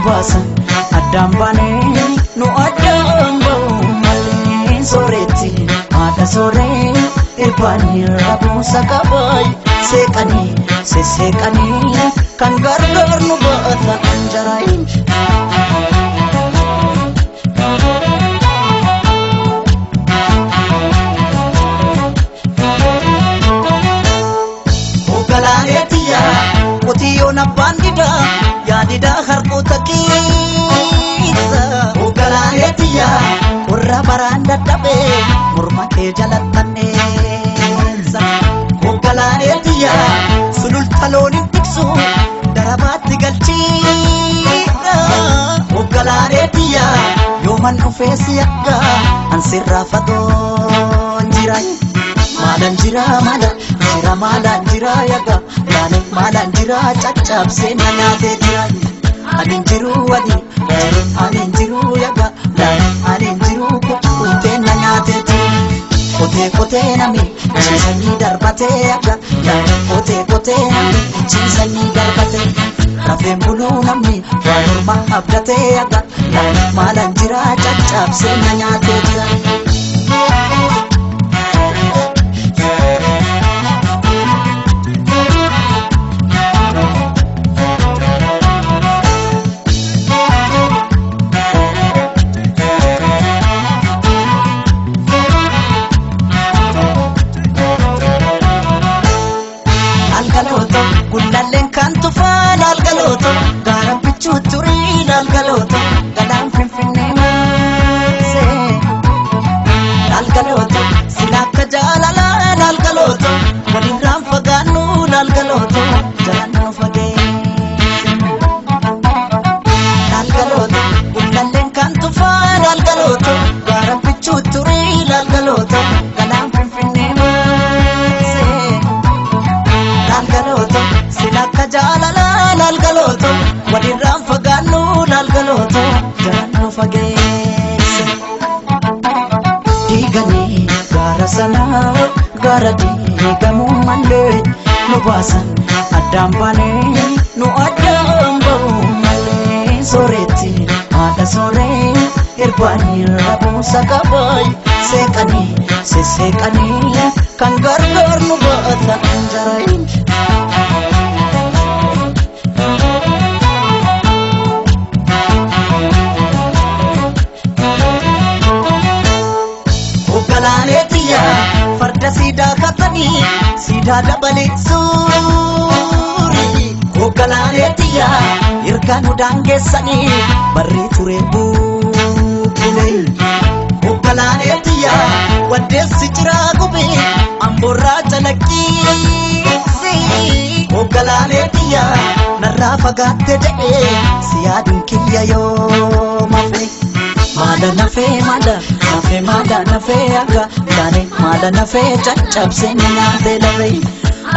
baasan addaan baanee nu addaan ba'u malee sooretti haadha sooree irbaanii rabuusa qabaay seeqanii sesseeqanii kan gargaar nu baata anjaraayin. Qotiyoon abbaan didaa yaadidaa harkoota keessa hoogganaaneetiyaa warra baraan dadhabee morma kee jalattanneessa hoogganaaneetiyaa sululta looniin tiksu darabaatti galchiidha hoogganaaneetiyaa yooman dhufeessi akka ansirraa fagoon jira maalan jira maalan jira yaga yaani maalan jira caccabsee na nyaatee jira anin jiru anin jiru yaga anin jiru kuttee na nyaatee jira kotee nami ciisanii darbatee yaga kotee nami ciisanii darbatee rafeen buluu namni waan ormaa abdatee yaga maalan jira caccabsee na nyaatee jira. Gullalleen kan tufaan algalooto gaaraan bichuu turii algalooto galaan finfinnee maasee algalooto sila akka jaalalaan algalooto walirraan fagaannu algalooto jalaan nu fageesse algalooto gullalleen kan tufaan algalooto gaaraan bichuu turii algalooto galaan finfinnee maasee algalooto. Silakka jaalalaan algalooto walirraan fagaannu algalooto jalaan nu fageesse diiganii gaara sanaa gaara diigamuu malee nu baasan addaan baanee nu addaan ba'u malee sooretti haadha sooree irbaanii rabuusa qabaay seeqanii sesseeqanii kan gargaar nu baata anjaraayin. Farda siidaa katanii siidaa dabalee suurii hoogganaaneetiyaa ergaa nu daangeessanii barrii ture buukulee hoogganaaneetiyaa waddeessi jiraa gubee amboorraa calaqqiisi hoogganaaneetiyaa narraa fagaatte jedhee siyaaduun kiyya yoo mafe. Mada nafe aga dane mada nafe caccabsee na nyaatee lafee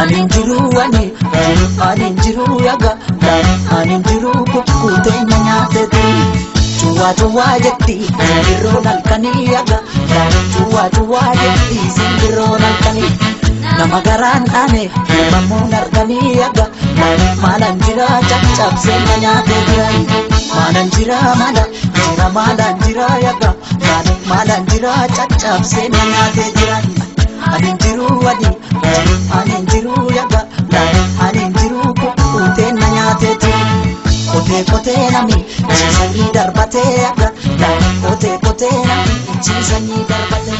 anin jiru anin jiru yaga anin jiru kukkutee na nyaatee ture cuwaa jetti simbirroon halkanii yaga cuwaa jetti simbirroon halkanii nama garaan dhaane mammuun arganii yaga maalan jira caccabsee na nyaatee jira maalan jira maalan jira yaga maalan jira caccabsee na nyaatee jira anin jiru anin jiru yaga anin jiru kukkutee na nyaatee jira kotee nami ciisanii darbatee yaga kotee nami ciisanii darbatee.